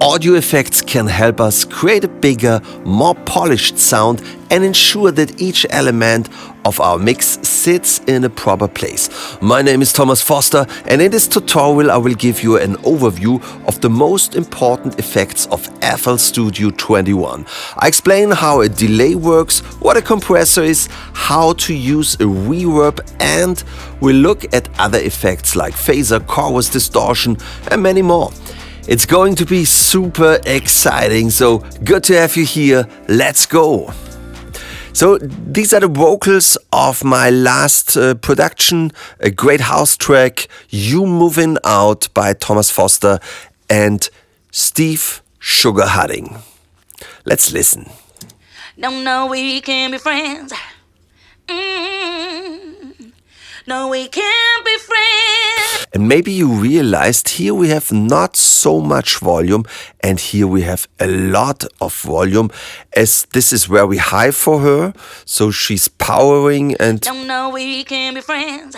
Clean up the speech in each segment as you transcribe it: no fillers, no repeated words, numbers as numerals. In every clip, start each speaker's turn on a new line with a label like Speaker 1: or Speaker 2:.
Speaker 1: Audio effects can help us create a bigger, more polished sound and ensure that each element of our mix sits in a proper place. My name is Thomas Foster, and in this tutorial I will give you an overview of the most important effects of FL Studio 21. I explain how a delay works, what a compressor is, how to use a reverb, and we'll look at other effects like phaser, chorus, distortion and many more. It's going to be super exciting, so good to have you here. Let's go! So these are the vocals of my last production, a great house track, You Movin' Out by Thomas Foster and Steve Sugar Harding. Let's listen.
Speaker 2: Don't know we can be friends. No, we can't be friends.
Speaker 1: And maybe you realized here we have not so much volume and here we have a lot of volume, as this is very high for her, so she's powering and...
Speaker 2: Don't know we can be friends.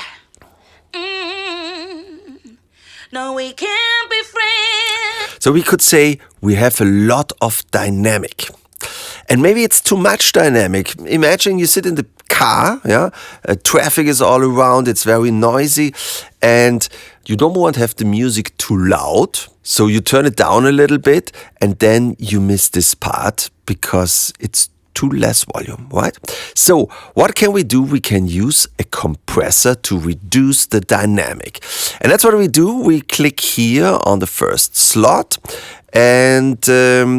Speaker 2: No, we can't be friends.
Speaker 1: So we could say we have a lot of dynamic. And maybe it's too much dynamic. Imagine you sit in the car, traffic is all around, it's very noisy, and you don't want to have the music too loud, so you turn it down a little bit, and then you miss this part because it's too less volume, right? So what can we do? We can use a compressor to reduce the dynamic. And that's what we do. We click here on the first slot, and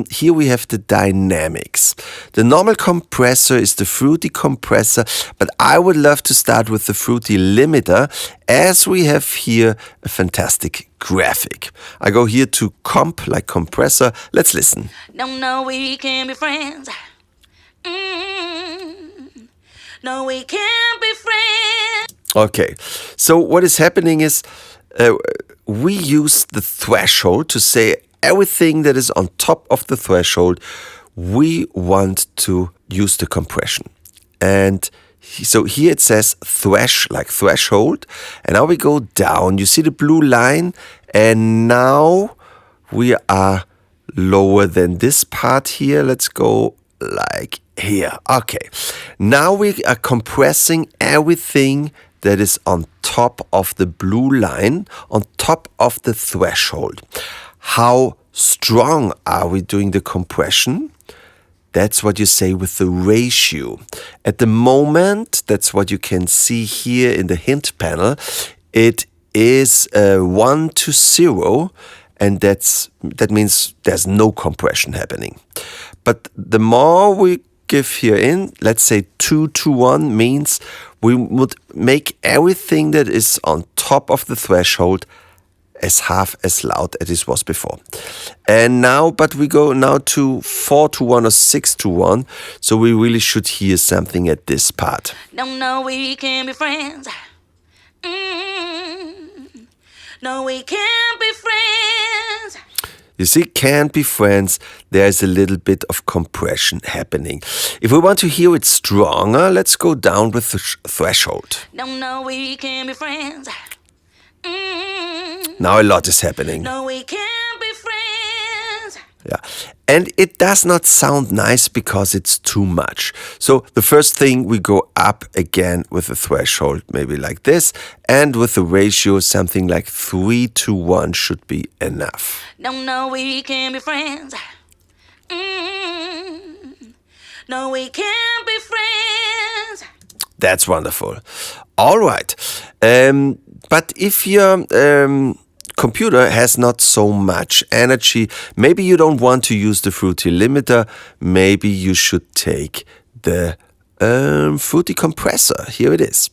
Speaker 1: here we have the dynamics. The normal compressor is the Fruity compressor, but I would love to start with the Fruity limiter, as we have here a fantastic graphic. I go here to comp, like compressor. Let's listen.
Speaker 2: Don't know we can be friends. No, we can't be friends.
Speaker 1: Okay, so what is happening is we use the threshold to say everything that is on top of the threshold, we want to use the compression. And so here it says thresh, like threshold, and now we go down. You see the blue line, and now we are lower than this part here. Let's go like here. Okay, now we are compressing everything that is on top of the blue line, on top of the threshold. How strong are we doing the compression? That's what you say with the ratio. At the moment, that's what you can see here in the hint panel. It is 1 to 0, and that means there's no compression happening. But the more we give here in, let's say 2 to 1, means we would make everything that is on top of the threshold as half as loud as it was before. And now, but we go now to 4 to 1 or 6 to 1, so we really should hear something at this part.
Speaker 2: Don't know we can be friends. No, we can't be friends.
Speaker 1: You see, can't be friends, there's a little bit of compression happening. If we want to hear it stronger, let's go down with the threshold.
Speaker 2: Don't know we can be friends.
Speaker 1: Now a lot is happening.
Speaker 2: No, we can't be friends.
Speaker 1: Yeah, and it does not sound nice because it's too much. So the first thing, we go up again with the threshold, maybe like this, and with the ratio, something like 3 to 1 should be enough.
Speaker 2: Don't know we can be friends. No, we can't be friends.
Speaker 1: That's wonderful. All right, but if your computer has not so much energy, maybe you don't want to use the Fruity limiter, maybe you should take the Fruity compressor. Here it is.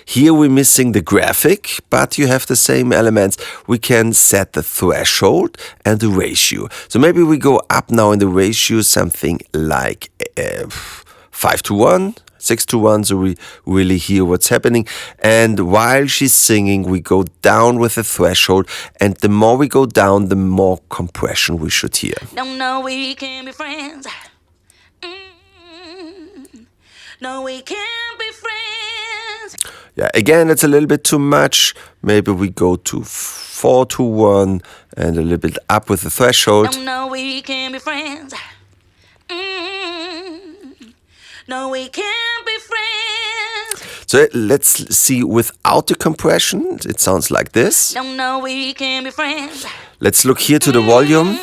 Speaker 1: Here we're missing the graphic, but you have the same elements. We can set the threshold and the ratio. So maybe we go up now in the ratio, something like 5 to 1, 6 to 1, so we really hear what's happening. And while she's singing, we go down with the threshold, and the more we go down, the more compression we should hear.
Speaker 2: Don't know we can be friends. No, we can't be friends.
Speaker 1: Yeah, again, it's a little bit too much. Maybe we go to 4-1 and a little bit up with the threshold.
Speaker 2: No, we can be friends. No, we can't be friends.
Speaker 1: So let's see without the compression. It sounds like this.
Speaker 2: No, we can be friends.
Speaker 1: Let's look here to the volume.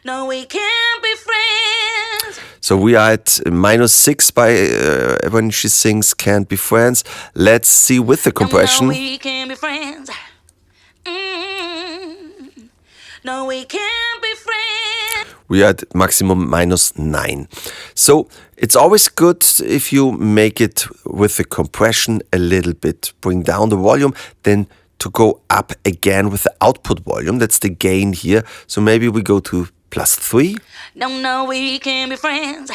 Speaker 2: No, we can't be friends.
Speaker 1: So we are at -6 by when she sings "Can't Be Friends." Let's see with the compression.
Speaker 2: No, we can't be friends. No, we can't be friends.
Speaker 1: We are at maximum -9. So it's always good if you make it with the compression a little bit, bring down the volume, then to go up again with the output volume. That's the gain here. So maybe we go to +3.
Speaker 2: No, we can't be friends.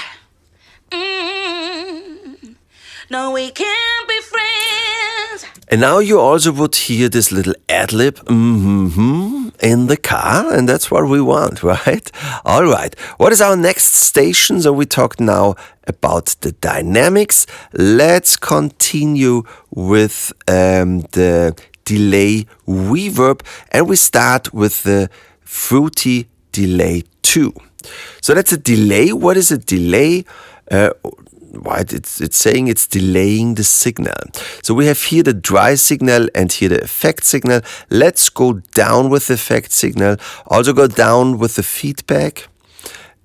Speaker 2: No, we can't be friends.
Speaker 1: And now you also would hear this little ad-lib in the car, and that's what we want, right? All right. What is our next station? So we talked now about the dynamics. Let's continue with the delay reverb, and we start with the fruity delay 2. So that's a delay. What is a delay? Right, it's saying it's delaying the signal. So we have here the dry signal and here the effect signal. Let's go down with the effect signal. Also go down with the feedback.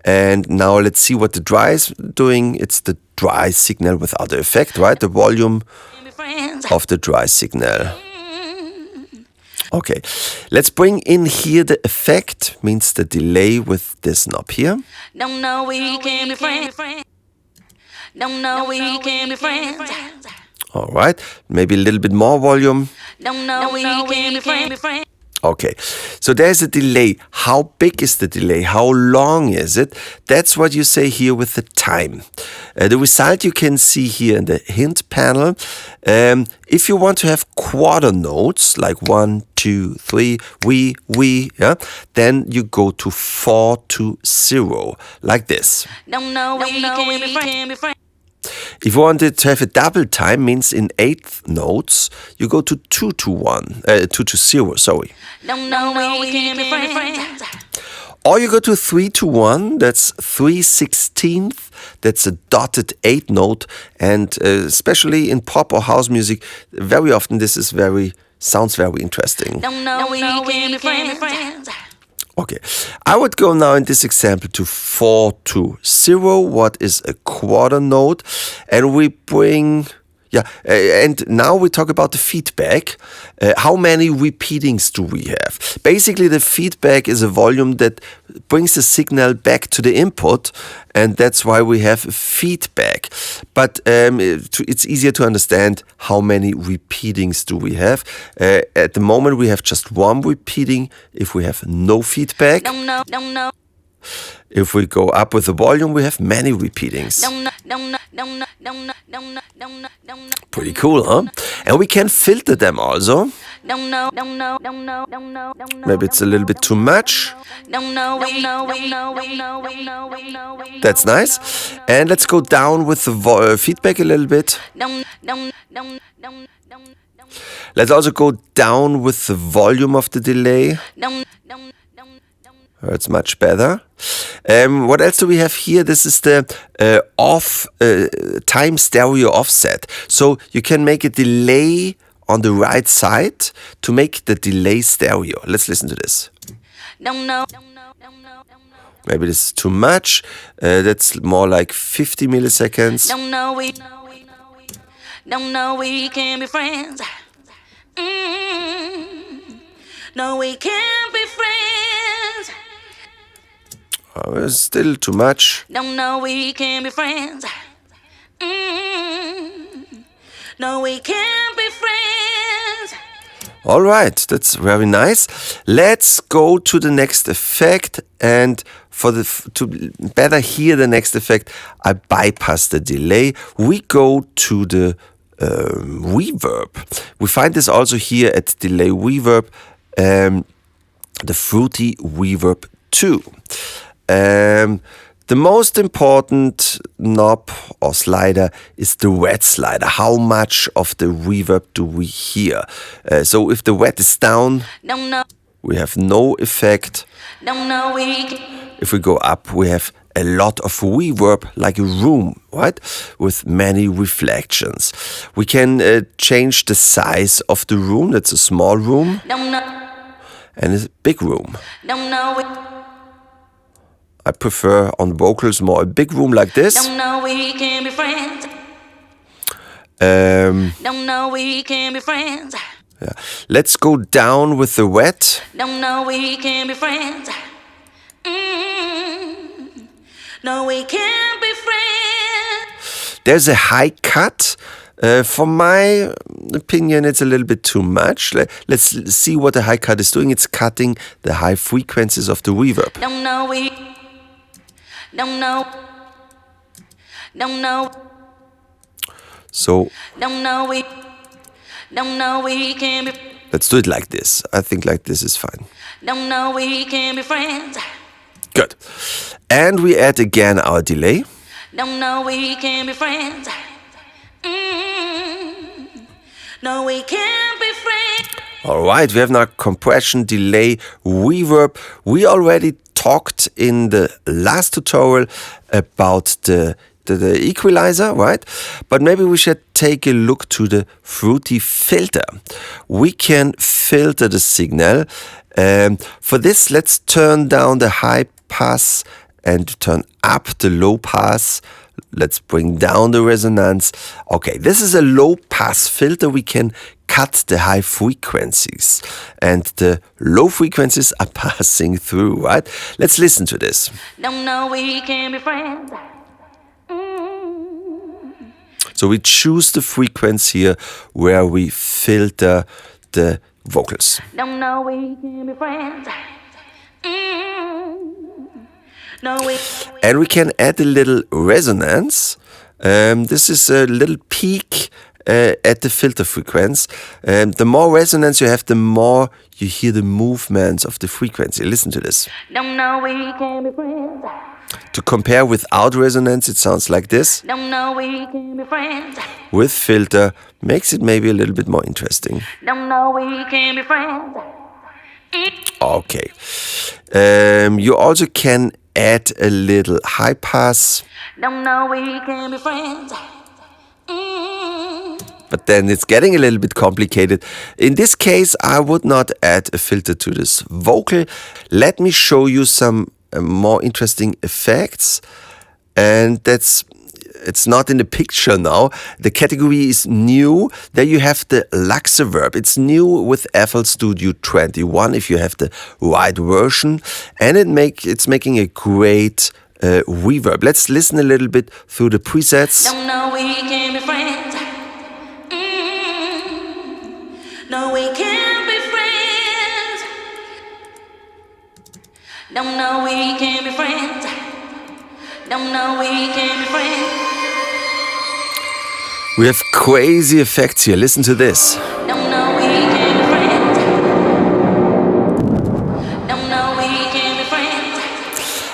Speaker 1: And now let's see what the dry is doing. It's the dry signal without the effect, right? The volume of the dry signal. Okay, let's bring in here the effect, means the delay with this knob here.
Speaker 2: No, we can't be friends. No, we can't be friends.
Speaker 1: All right, maybe a little bit more volume.
Speaker 2: No, we can't be friends.
Speaker 1: Okay, so there's a delay. How big is the delay? How long is it? That's what you say here with the time. The result you can see here in the hint panel. If you want to have quarter notes, like 1, 2, 3, we, yeah, then you go to 4-0, like this.
Speaker 2: No, we can't be friends.
Speaker 1: If you wanted to have a double time, means in 8th notes, you go to 2-0, sorry.
Speaker 2: No, we can't be friends.
Speaker 1: Or you go to 3-1, that's 3/16, that's a dotted 8th note, and especially in pop or house music, very often this is sounds very interesting.
Speaker 2: No, we can't be friends.
Speaker 1: Okay, I would go now in this example to 4-0, what is a quarter note, and we bring, and now we talk about the feedback. How many repeatings do we have? Basically, the feedback is a volume that brings the signal back to the input, and that's why we have feedback. But it's easier to understand how many repeatings do we have. At the moment, we have just one repeating if we have no feedback.
Speaker 2: No.
Speaker 1: If we go up with the volume, we have many repeatings. Pretty cool, huh? And we can filter them also. Maybe it's a little bit too much. That's nice. And let's go down with the feedback a little bit. Let's also go down with the volume of the delay. It's much better. What else do we have here? This is the time stereo offset. So you can make a delay on the right side to make the delay stereo. Let's listen to this. Maybe this is too much. That's more like 50 milliseconds.
Speaker 2: No, we can't be friends. No, we can't be friends.
Speaker 1: It's still too much.
Speaker 2: No, we can't be friends. No, we can't be friends.
Speaker 1: All right, that's very nice. Let's go to the next effect, and to better hear the next effect, I bypass the delay. We go to the reverb. We find this also here at delay reverb, the fruity reverb 2. The most important knob or slider is the wet slider. How much of the reverb do we hear? So if the wet is down, we have no effect. If we go up, we have a lot of reverb, like a room, right? With many reflections. We can change the size of the room. That's a small room. And a big room. I prefer on vocals more a big room like this. Yeah. Let's go down with the wet.
Speaker 2: No, we can't be friends.
Speaker 1: There's a high cut. For my opinion, it's a little bit too much. Let's see what the high cut is doing. It's cutting the high frequencies of the reverb. So let's do it like this. I think like this is fine.
Speaker 2: We can be friends.
Speaker 1: Good. And we add again our delay.
Speaker 2: We can be friends. No, we can't be friends.
Speaker 1: All right, we have now compression, delay, reverb. We already talked in the last tutorial about the equalizer, right? But maybe we should take a look to the Fruity filter. We can filter the signal. For this, let's turn down the high pass and turn up the low pass. Let's bring down the resonance. Okay, this is a low pass filter. We can cut the high frequencies and the low frequencies are passing through, right? Let's listen to this.
Speaker 2: We can be friends.
Speaker 1: So we choose the frequency here where we filter the vocals.
Speaker 2: We can be friends.
Speaker 1: And we can add a little resonance. This is a little peak at the filter frequency. The more resonance you have, the more you hear the movements of the frequency. Listen to this.
Speaker 2: We can be friends.
Speaker 1: To compare without resonance, it sounds like this.
Speaker 2: We can be friends.
Speaker 1: With filter, makes it maybe a little bit more interesting.
Speaker 2: We can be friends.
Speaker 1: Okay. You also can add a little high pass.
Speaker 2: We can be friends.
Speaker 1: But then it's getting a little bit complicated. In this case, I would not add a filter to this vocal. Let me show you some more interesting effects. And it's not in the picture now. The category is new. There you have the LuxeVerb. It's new with FL Studio 21 if you have the right version. And it's making a great reverb. Let's listen a little bit through the presets.
Speaker 2: We can be friends. No, we can't be friends. We can be friends. We can be friends.
Speaker 1: We have crazy effects here. Listen to this.
Speaker 2: We can be friends. We can be friends.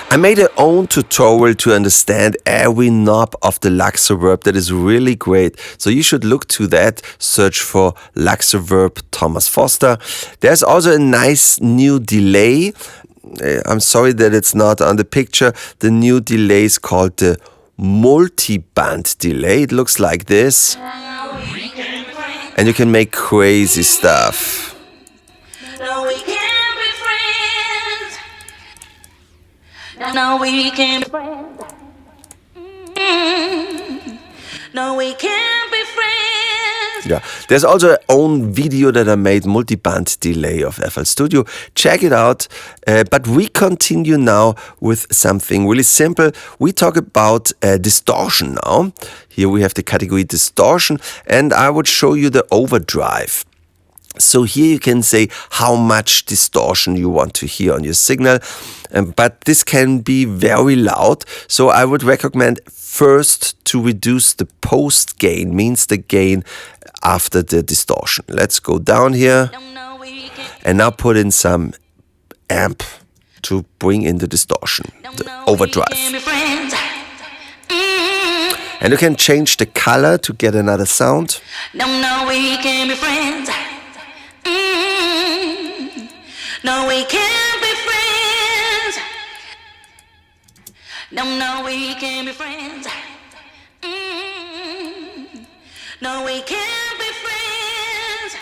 Speaker 1: I made an own tutorial to understand every knob of the LuxeVerb. That is really great. So you should look to that. Search for LuxeVerb Thomas Foster. There's also a nice new delay. I'm sorry that it's not on the picture. The new delay is called the Multiband Delay. It looks like this. And you can make crazy stuff.
Speaker 2: We can be friends. We can be friends. We can be friends.
Speaker 1: Yeah, there's also an own video that I made, Multiband Delay of FL Studio. Check it out. But we continue now with something really simple. We talk about distortion now. Here we have the category distortion, and I would show you the overdrive. So here you can say how much distortion you want to hear on your signal, but this can be very loud. So I would recommend first to reduce the post gain, means the gain after the distortion. Let's go down here and now put in some amp. to bring in the distortion, the overdrive. And you can change the color to get another sound.
Speaker 2: No, we can't be friends. No, we can't be friends. No, we can't be friends. No, we can't be friends.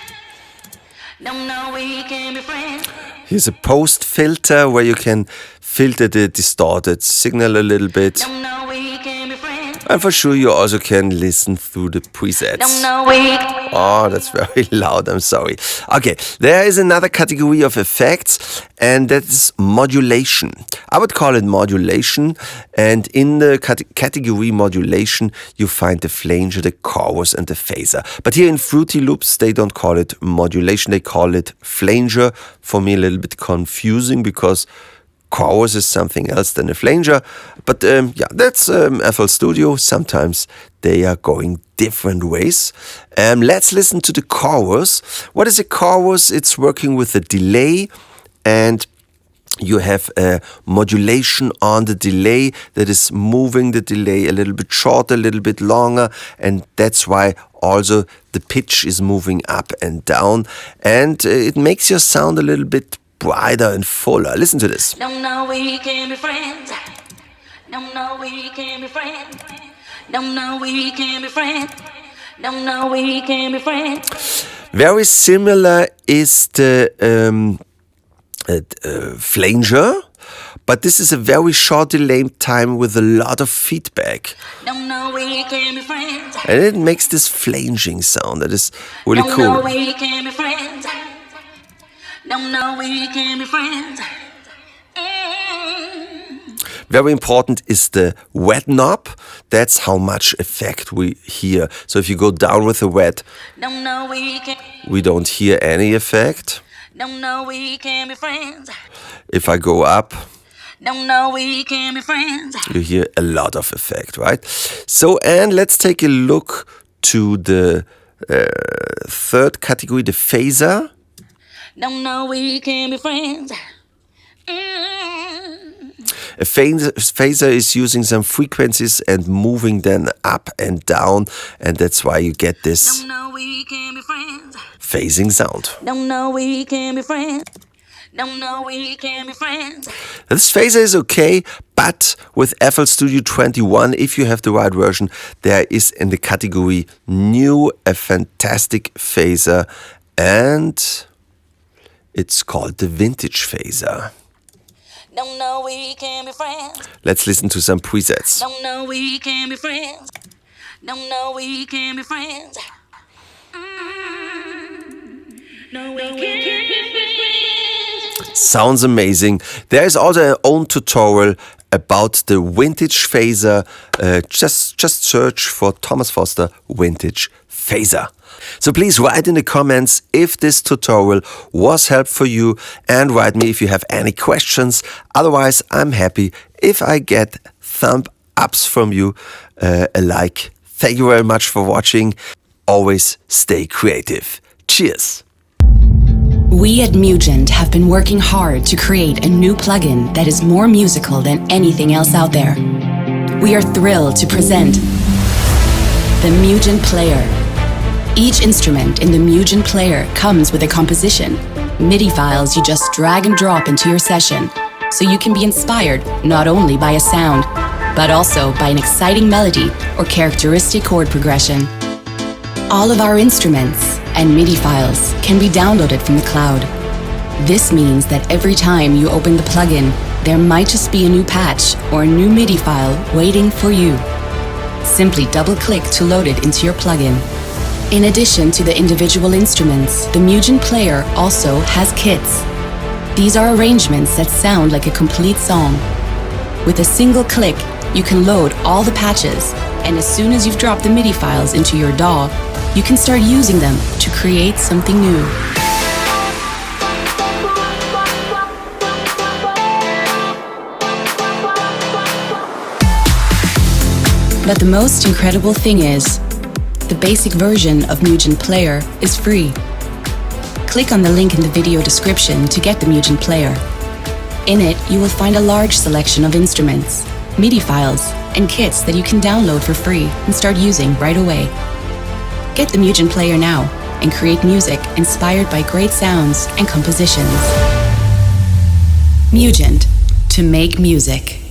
Speaker 2: No, we can't be friends.
Speaker 1: Here's a post filter where you can filter the distorted signal a little bit.
Speaker 2: No, we can't be friends.
Speaker 1: And for sure you also can listen through the presets.
Speaker 2: No, we.
Speaker 1: Oh, that's very loud, I'm sorry. Okay, there is another category of effects, and that is modulation. I would call it modulation, and in the category modulation, you find the flanger, the chorus, and the phaser. But here in Fruity Loops, they don't call it modulation, they call it flanger. For me, a little bit confusing, because chorus is something else than a flanger. But yeah, that's FL Studio. Sometimes they are going different ways. Let's listen to the chorus. What is a chorus? It's working with a delay, and you have a modulation on the delay that is moving the delay a little bit shorter, a little bit longer, and that's why also the pitch is moving up and down, and it makes your sound a little bit brighter and fuller. Listen to this.
Speaker 2: No, we can't be friends. No, we can't be friends. No, we can't be friends. No, we can't be friends.
Speaker 1: Very similar is the flanger, but this is a very short delay time with a lot of feedback.
Speaker 2: No, we can't be friends.
Speaker 1: And it makes this flanging sound that is really cool.
Speaker 2: No, we can't be friends. No, we can't be friends.
Speaker 1: Very important is the wet knob. That's how much effect we hear. So if you go down with the wet,
Speaker 2: No, we can't.
Speaker 1: we don't hear any effect.
Speaker 2: No, we can't be friends.
Speaker 1: If I go up,
Speaker 2: No, we can't be friends.
Speaker 1: you hear a lot of effect, right? So, and let's take a look to the third category, the phaser.
Speaker 2: No, we can't be friends.
Speaker 1: A phaser is using some frequencies and moving them up and down, and that's why you get this
Speaker 2: No, we can't be friends.
Speaker 1: phasing sound.
Speaker 2: No, we can't be friends. No, we can't be friends.
Speaker 1: This phaser is okay, but with FL Studio 21, if you have the right version, there is in the category new a fantastic phaser, and it's called the vintage phaser.
Speaker 2: No, we can't be friends.
Speaker 1: Let's listen to some presets.
Speaker 2: No, we can't be friends. No, we can't be friends. No, we can't be friends.
Speaker 1: Sounds amazing. There is also an own tutorial about the vintage phaser. Just search for Thomas Foster vintage phaser. So please write in the comments if this tutorial was helpful for you, and write me if you have any questions. Otherwise, I'm happy if I get thumb ups from you, a like. Thank you very much for watching. Always stay creative. Cheers.
Speaker 3: We at Mugent have been working hard to create a new plugin that is more musical than anything else out there. We are thrilled to present the Mugent Player. Each instrument in the Mugent Player comes with a composition, MIDI files you just drag and drop into your session, so you can be inspired not only by a sound, but also by an exciting melody or characteristic chord progression. All of our instruments and MIDI files can be downloaded from the cloud. This means that every time you open the plugin, there might just be a new patch or a new MIDI file waiting for you. Simply double-click to load it into your plugin. In addition to the individual instruments, the Mugent Player also has kits. These are arrangements that sound like a complete song. With a single click, you can load all the patches, and as soon as you've dropped the MIDI files into your DAW, you can start using them to create something new. But the most incredible thing is, the basic version of Mugent Player is free. Click on the link in the video description to get the Mugent Player. In it, you will find a large selection of instruments, MIDI files, and kits that you can download for free and start using right away. Get the Mugent player now and create music inspired by great sounds and compositions. Mugent, to make music.